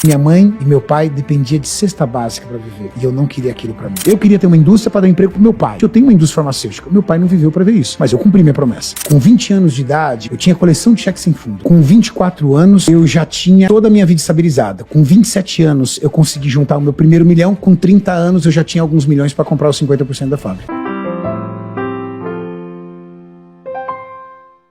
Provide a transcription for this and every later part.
Minha mãe e meu pai dependiam de cesta básica para viver. E eu não queria aquilo para mim. Eu queria ter uma indústria para dar emprego pro meu pai. Eu tenho uma indústria farmacêutica. Meu pai não viveu para ver isso. Mas eu cumpri minha promessa. Com 20 anos de idade, eu tinha coleção de cheques sem fundo. Com 24 anos, eu já tinha toda a minha vida estabilizada. Com 27 anos, eu consegui juntar o meu primeiro milhão. Com 30 anos, eu já tinha alguns milhões para comprar os 50% da fábrica.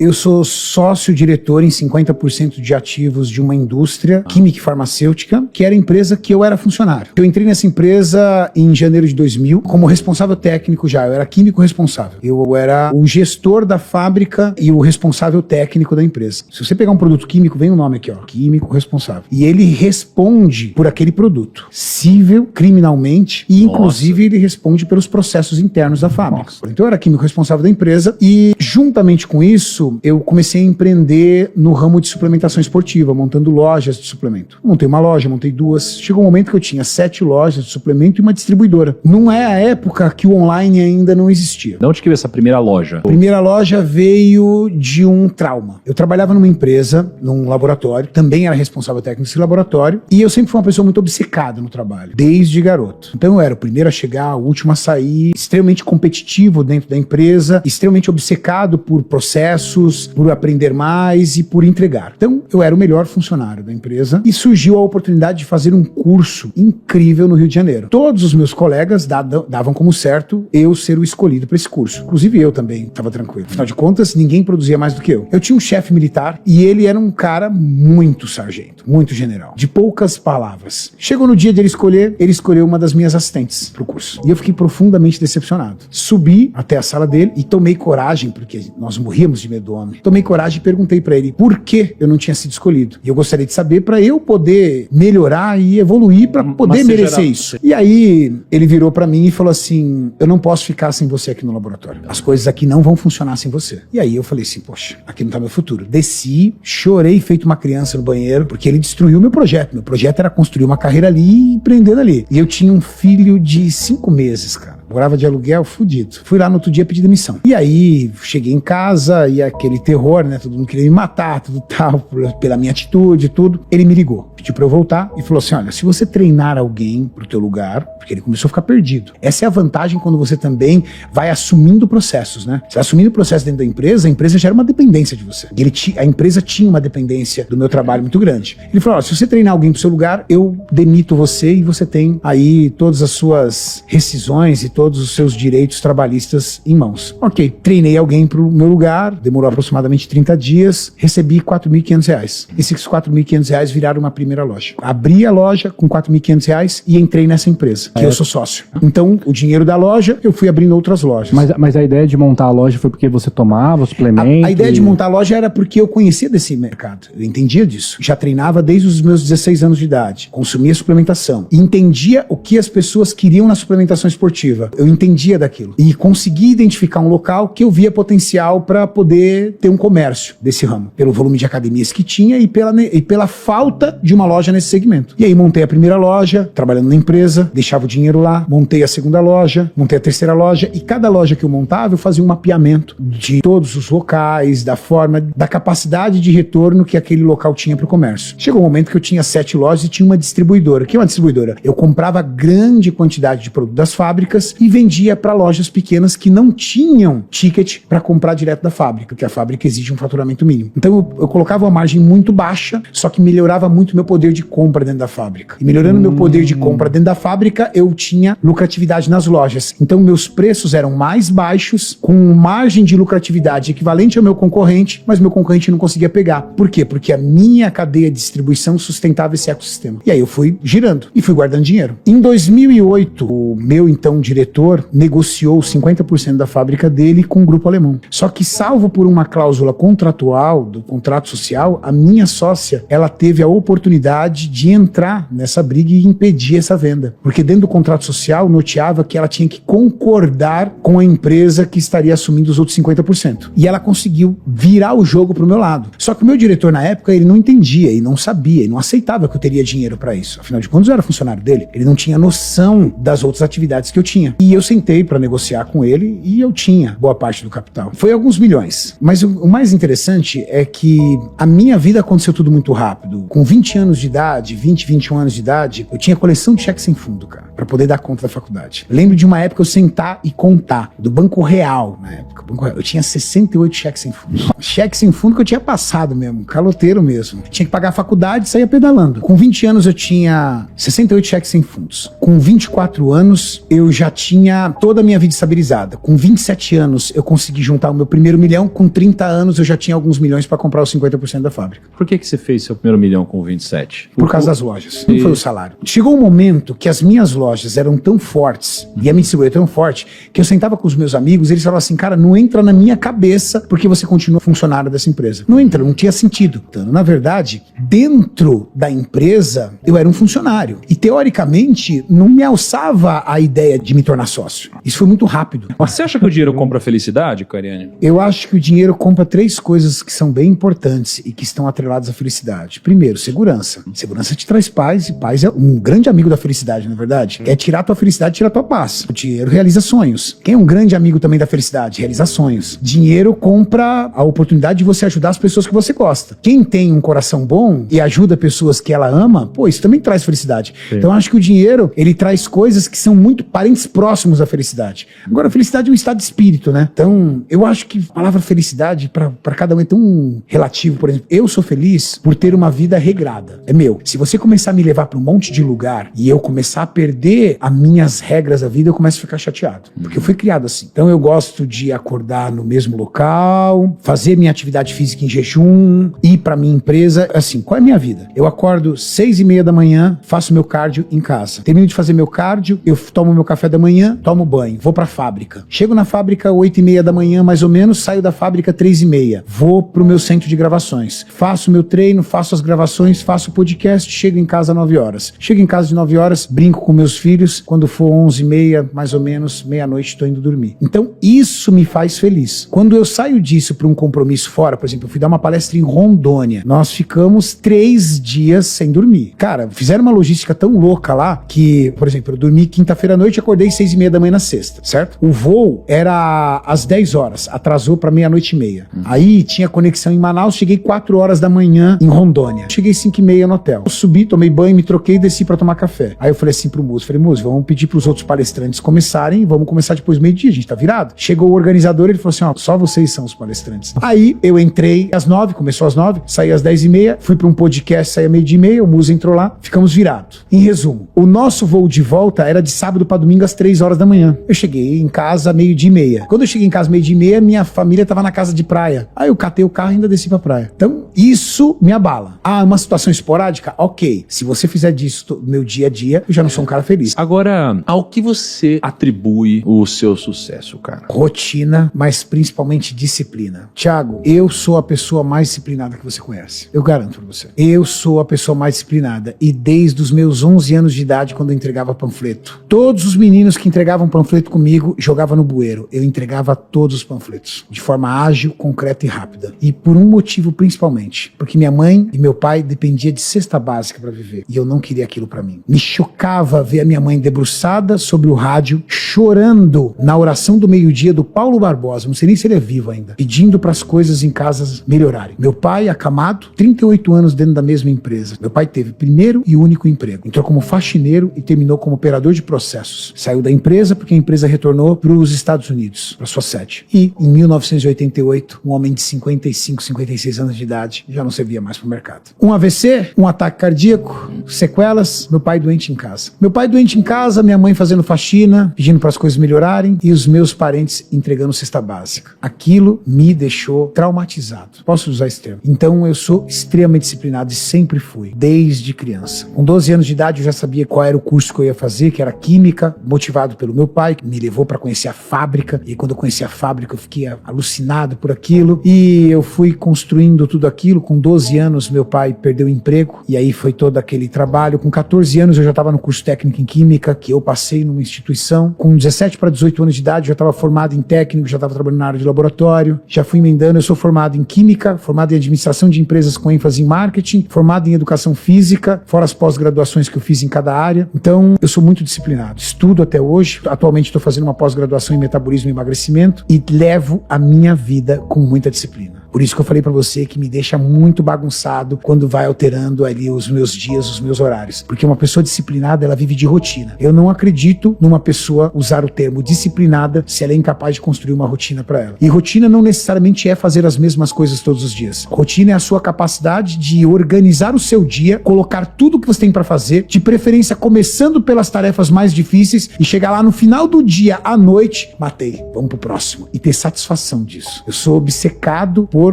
Eu sou sócio-diretor em 50% de ativos de uma indústria química e farmacêutica, que era a empresa que eu era funcionário. Eu entrei nessa empresa em janeiro de 2000 como responsável técnico já. Eu era químico responsável. Eu era o gestor da fábrica e o responsável técnico da empresa. Se você pegar um produto químico, vem o nome aqui, ó, químico responsável. E ele responde por aquele produto, cível, criminalmente, e inclusive ele responde pelos processos internos da fábrica. Então eu era químico responsável da empresa e, juntamente com isso, eu comecei a empreender no ramo de suplementação esportiva, montando lojas de suplemento. Montei uma loja, montei duas. Chegou um momento que eu tinha 7 lojas de suplemento e uma distribuidora. Não é a época que o online ainda não existia. De onde que veio essa primeira loja? A primeira loja veio de um trauma. Eu trabalhava numa empresa, num laboratório, também era responsável técnico desse laboratório, e eu sempre fui uma pessoa muito obcecada no trabalho, desde garoto. Então eu era o primeiro a chegar, o último a sair, extremamente competitivo dentro da empresa, extremamente obcecado por processos, por aprender mais e por entregar. Então, eu era o melhor funcionário da empresa e surgiu a oportunidade de fazer um curso incrível no Rio de Janeiro. Todos os meus colegas davam como certo eu ser o escolhido para esse curso. Inclusive eu também estava tranquilo. Afinal de contas, ninguém produzia mais do que eu. Eu tinha um chefe militar e ele era um cara muito sargento, muito general, de poucas palavras. Chegou no dia de ele escolheu uma das minhas assistentes para o curso. E eu fiquei profundamente decepcionado. Subi até a sala dele e tomei coragem, porque nós morríamos de medo do homem. Tomei coragem e perguntei pra ele por que eu não tinha sido escolhido. E eu gostaria de saber pra eu poder melhorar e evoluir pra poder merecer isso. E aí ele virou pra mim e falou assim: eu não posso ficar sem você aqui no laboratório. As coisas aqui não vão funcionar sem você. E aí eu falei assim: poxa, aqui não tá meu futuro. Desci, chorei feito uma criança no banheiro, porque ele destruiu meu projeto. Meu projeto era construir uma carreira ali e empreender ali. E eu tinha um filho de 5 meses, cara. Morava de aluguel, fudido. Fui lá no outro dia pedir demissão. E aí, cheguei em casa e aquele terror, né? Todo mundo queria me matar, tudo tal, pela minha atitude e tudo. Ele me ligou, pediu pra eu voltar e falou assim: olha, se você treinar alguém pro teu lugar, porque ele começou a ficar perdido. Essa é a vantagem quando você também vai assumindo processos, né? Você assumindo o processo dentro da empresa, a empresa gera uma dependência de você. A empresa tinha uma dependência do meu trabalho muito grande. Ele falou: olha, se você treinar alguém pro seu lugar, eu demito você e você tem aí todas as suas rescisões e todos os seus direitos trabalhistas em mãos. Ok, treinei alguém pro meu lugar, demorou aproximadamente 30 dias, recebi R$4.500. Esses R$4.500 viraram uma primeira loja. Abri a loja com R$4.500 e entrei nessa empresa, que eu sou sócio. Então, o dinheiro da loja, eu fui abrindo outras lojas. Mas a ideia de montar a loja foi porque você tomava suplemento? A ideia de montar a loja era porque eu conhecia desse mercado. Eu entendia disso. Já treinava desde os meus 16 anos de idade. Consumia suplementação. E entendia o que as pessoas queriam na suplementação esportiva. Eu entendia daquilo. E consegui identificar um local que eu via potencial para poder ter um comércio desse ramo. Pelo volume de academias que tinha e pela falta de uma loja nesse segmento. E aí montei a primeira loja, trabalhando na empresa, deixava o dinheiro lá, montei a segunda loja, montei a terceira loja, e cada loja que eu montava eu fazia um mapeamento de todos os locais, da forma, da capacidade de retorno que aquele local tinha para o comércio. Chegou um momento que eu tinha 7 lojas e tinha uma distribuidora. O que é uma distribuidora? Eu comprava grande quantidade de produto das fábricas e vendia para lojas pequenas que não tinham ticket para comprar direto da fábrica, porque a fábrica exige um faturamento mínimo. Então eu colocava uma margem muito baixa, só que melhorava muito meu poder de compra dentro da fábrica. E melhorando meu poder de compra dentro da fábrica, eu tinha lucratividade nas lojas. Então meus preços eram mais baixos, com margem de lucratividade equivalente ao meu concorrente, mas meu concorrente não conseguia pegar. Por quê? Porque a minha cadeia de distribuição sustentava esse ecossistema. E aí eu fui girando e fui guardando dinheiro. Em 2008, o meu então diretor negociou 50% da fábrica dele com um grupo alemão. Só que, salvo por uma cláusula contratual do contrato social, a minha sócia, ela teve a oportunidade de entrar nessa briga e impedir essa venda. Porque dentro do contrato social noteava que ela tinha que concordar com a empresa que estaria assumindo os outros 50%. E ela conseguiu virar o jogo pro meu lado. Só que o meu diretor na época, ele não entendia, e não sabia, e não aceitava que eu teria dinheiro para isso. Afinal de contas, eu era funcionário dele. Ele não tinha noção das outras atividades que eu tinha. tinha. E eu sentei para negociar com ele e eu tinha boa parte do capital. Foi alguns milhões. Mas o mais interessante é que a minha vida aconteceu tudo muito rápido. Com 20 anos de idade, 21 anos de idade, eu tinha coleção de cheques sem fundo, cara, para poder dar conta da faculdade. Eu lembro de uma época eu sentar e contar, do Banco Real, na época. Eu tinha 68 cheques sem fundo. Cheque sem fundo que eu tinha passado mesmo, caloteiro mesmo. Tinha que pagar a faculdade e saía pedalando. Com 20 anos eu tinha 68 cheques sem fundos. Com 24 anos eu já tinha toda a minha vida estabilizada. Com 27 anos eu consegui juntar o meu primeiro milhão. Com 30 anos eu já tinha alguns milhões para comprar os 50% da fábrica. Por que você fez seu primeiro milhão com 27? Por causa das lojas. Não foi o salário. Chegou um momento que as minhas lojas eram tão fortes e a minha distribuidora tão forte que eu sentava com os meus amigos e eles falavam assim, cara, não entra na minha cabeça porque você continua funcionário dessa empresa. Não entra, não tinha sentido. Então, na verdade, dentro da empresa, eu era um funcionário. E, teoricamente, não me alçava a ideia de me tornar sócio. Isso foi muito rápido. Mas você acha que o dinheiro compra felicidade, Cariani? Eu acho que o dinheiro compra 3 coisas que são bem importantes e que estão atreladas à felicidade. Primeiro, segurança. Segurança te traz paz e paz é um grande amigo da felicidade, na verdade. É tirar a tua felicidade, tirar a tua paz. O dinheiro realiza sonhos. Quem é um grande amigo também da felicidade? Realiza sonhos. Dinheiro compra a oportunidade de você ajudar as pessoas que você gosta. Quem tem um coração bom e ajuda pessoas que ela ama, pô, isso também traz felicidade. Sim. Então eu acho que o dinheiro, ele traz coisas que são muito parentes próximos da felicidade. Agora, a felicidade é um estado de espírito, né? Então, eu acho que a palavra felicidade pra cada um é tão relativo. Por exemplo, eu sou feliz por ter uma vida regrada. É meu. Se você começar a me levar pra um monte de lugar e eu começar a perder as minhas regras da vida, eu começo a ficar chateado. Porque eu fui criado assim. Então, eu gosto de acordar no mesmo local, fazer minha atividade física em jejum, ir pra minha empresa. Assim, qual é a minha vida? Eu acordo 6:30 da manhã, faço meu cardio em casa. Termino de fazer meu cardio, eu tomo meu café da manhã, tomo banho, vou pra fábrica. Chego na fábrica 8:30 da manhã, mais ou menos, saio da fábrica 3:30. Vou pro meu centro de gravações. Faço meu treino, faço as gravações, faço o podcast, chego em casa às 9 horas. Chego em casa de 9 horas, brinco com meus filhos. Quando for 11:30, mais ou menos, meia-noite, tô indo dormir. Então, isso me faz feliz. Quando eu saio disso pra um compromisso fora, por exemplo, eu fui dar uma palestra em Rondônia. Nós ficamos 3 dias sem dormir. Cara, fizeram uma logística tão louca lá que, por exemplo, eu dormi quinta-feira à noite e acordei 6:30 da manhã na sexta, certo? O voo era às 10 horas, atrasou pra 00:30. Aí tinha conexão em Manaus, cheguei 4 horas da manhã em Rondônia. Cheguei 5:30 no hotel. Eu subi, tomei banho, me troquei e desci pra tomar café. Aí eu falei assim pro Múcio, vamos pedir pros outros palestrantes começarem, vamos começar depois do meio-dia, a gente tá virado. Chegou o organizador, ele falou assim, ó, só vocês são os palestrantes. Aí eu entrei às 9, começou às 9, saí às 10:30, fui pra um podcast, saí às 12:30, o Múcio entrou lá, ficamos virados. Em resumo, o nosso voo de volta era de sábado pra domingo às 3 horas da manhã. Eu cheguei em casa 12:30. Quando eu cheguei em casa 12:30, minha família tava na casa de praia. Aí eu catei o carro e ainda desci pra praia. Então, isso me abala. Ah, uma situação esporádica? Ok. Se você fizer disso no meu dia a dia, eu já não sou um cara feliz. Agora, ao que você atribui o seu sucesso, cara? Rotina, mas principalmente disciplina. Thiago, eu sou a pessoa mais disciplinada que você conhece. Eu garanto pra você. Eu sou a pessoa mais disciplinada. E desde os meus 11 anos de idade, quando eu entregava panfleto, todos os meninos que entregavam panfleto comigo, jogavam no bueiro. Eu entregava todos os panfletos. De forma ágil, concreta e rápida. E por um motivo principalmente. Porque minha mãe e meu pai dependiam de cesta básica pra viver. E eu não queria aquilo pra mim. Me chocava ver a minha mãe debruçada sobre o rádio, chorando na oração do meio-dia do Paulo Barbosa, não sei nem se ele é vivo ainda, pedindo para as coisas em casa melhorarem. Meu pai, acamado, 38 anos dentro da mesma empresa. Meu pai teve primeiro e único emprego. Entrou como faxineiro e terminou como operador de processos. Saiu da empresa porque a empresa retornou para os Estados Unidos, para sua sede. E, em 1988, um homem de 55, 56 anos de idade já não servia mais para o mercado. Um AVC, um ataque cardíaco, sequelas, meu pai doente em casa. Meu pai doente em casa, minha mãe fazendo faxina, pedindo para as coisas melhorarem e os meus parentes entregando cesta básica. Aquilo me deixou traumatizado. Posso usar esse termo? Então eu sou extremamente disciplinado e sempre fui, desde criança. Com 12 anos de idade eu já sabia qual era o curso que eu ia fazer, que era química, motivado pelo meu pai, que me levou para conhecer a fábrica. E quando eu conheci a fábrica eu fiquei alucinado por aquilo e eu fui construindo tudo aquilo. Com 12 anos meu pai perdeu o emprego e aí foi todo aquele trabalho. Com 14 anos eu já estava no curso técnico em química, que eu passei numa instituição. Com 17 para 18 anos de idade eu já estava formado em técnico, já estava trabalhando na área de laboratório, já fui emendando. Eu sou formado em química, formado em administração de empresas com ênfase em marketing, formado em educação física, fora as pós-graduações que eu fiz em cada área. Então eu sou muito disciplinado, estudo até hoje. Atualmente estou fazendo uma pós-graduação em metabolismo e emagrecimento e levo a minha vida com muita disciplina. Por isso que eu falei pra você que me deixa muito bagunçado quando vai alterando ali os meus dias, os meus horários. Porque uma pessoa disciplinada, ela vive de rotina. Eu não acredito numa pessoa usar o termo disciplinada se ela é incapaz de construir uma rotina pra ela. E rotina não necessariamente é fazer as mesmas coisas todos os dias. Rotina é a sua capacidade de organizar o seu dia, colocar tudo que você tem pra fazer, de preferência começando pelas tarefas mais difíceis e chegar lá no final do dia, à noite, matei, vamos pro próximo. E ter satisfação disso. Eu sou obcecado por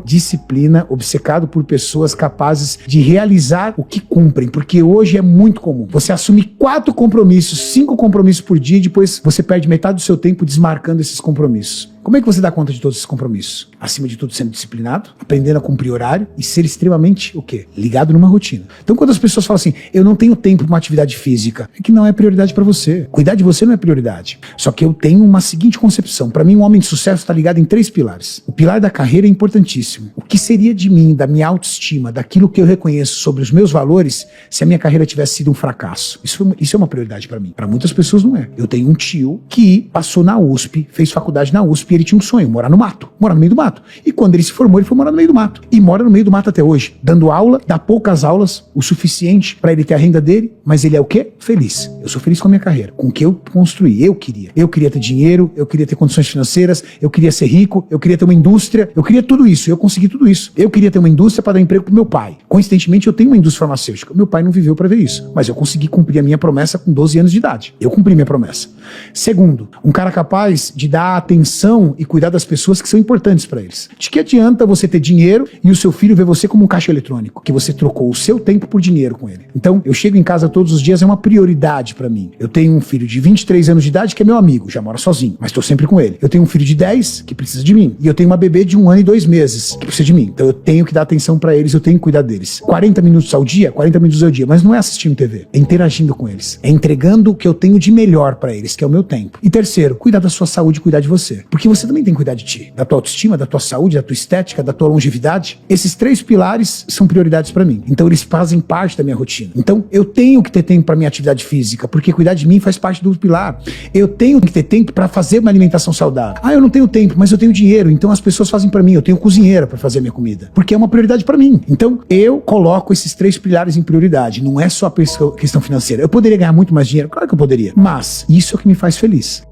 disciplina, obcecado por pessoas capazes de realizar o que cumprem, porque hoje é muito comum você assumir 4 compromissos, 5 compromissos por dia e depois você perde metade do seu tempo desmarcando esses compromissos. Como é que você dá conta de todos esses compromissos? Acima de tudo, sendo disciplinado, aprendendo a cumprir horário e ser extremamente, o quê? Ligado numa rotina. Então, quando as pessoas falam assim, eu não tenho tempo para uma atividade física, é que não é prioridade para você. Cuidar de você não é prioridade. Só que eu tenho uma seguinte concepção. Para mim, um homem de sucesso está ligado em 3 pilares. O pilar da carreira é importantíssimo. O que seria de mim, da minha autoestima, daquilo que eu reconheço sobre os meus valores, se a minha carreira tivesse sido um fracasso? Isso é uma prioridade para mim. Para muitas pessoas não é. Eu tenho um tio que passou na USP, fez faculdade na USP, ele tinha um sonho, morar no mato, morar no meio do mato. E quando ele se formou, ele foi morar no meio do mato. E mora no meio do mato até hoje, dando aula, dá poucas aulas, o suficiente para ele ter a renda dele, mas ele é o quê? Feliz. Eu sou feliz com a minha carreira, com o que eu construí, eu queria. Eu queria ter dinheiro, eu queria ter condições financeiras, eu queria ser rico, eu queria ter uma indústria, eu queria tudo isso, eu consegui tudo isso. Eu queria ter uma indústria para dar emprego pro meu pai. Coincidentemente, eu tenho uma indústria farmacêutica. Meu pai não viveu para ver isso, mas eu consegui cumprir a minha promessa com 12 anos de idade. Eu cumpri minha promessa. Segundo, um cara capaz de dar atenção e cuidar das pessoas que são importantes para eles. De que adianta você ter dinheiro e o seu filho ver você como um caixa eletrônico, que você trocou o seu tempo por dinheiro com ele. Então, eu chego em casa todos os dias, é uma prioridade para mim. Eu tenho um filho de 23 anos de idade que é meu amigo, já mora sozinho, mas estou sempre com ele. Eu tenho um filho de 10 que precisa de mim. E eu tenho uma bebê de 1 ano e 2 meses que precisa de mim. Então eu tenho que dar atenção para eles, eu tenho que cuidar deles. 40 minutos ao dia, 40 minutos ao dia, mas não é assistindo TV, é interagindo com eles. É entregando o que eu tenho de melhor para eles, que é o meu tempo. E terceiro, cuidar da sua saúde, cuidar de você. Porque você também tem que cuidar de ti, da tua autoestima, da tua saúde, da tua estética, da tua longevidade. Esses 3 pilares são prioridades para mim. Então eles fazem parte da minha rotina. Então eu tenho que ter tempo para minha atividade física, porque cuidar de mim faz parte do pilar. Eu tenho que ter tempo para fazer uma alimentação saudável. Ah, eu não tenho tempo, mas eu tenho dinheiro, então as pessoas fazem para mim. Eu tenho cozinheira para fazer a minha comida, porque é uma prioridade para mim. Então eu coloco esses 3 pilares em prioridade. Não é só a questão financeira. Eu poderia ganhar muito mais dinheiro? Claro que eu poderia. Mas isso é o que me faz feliz.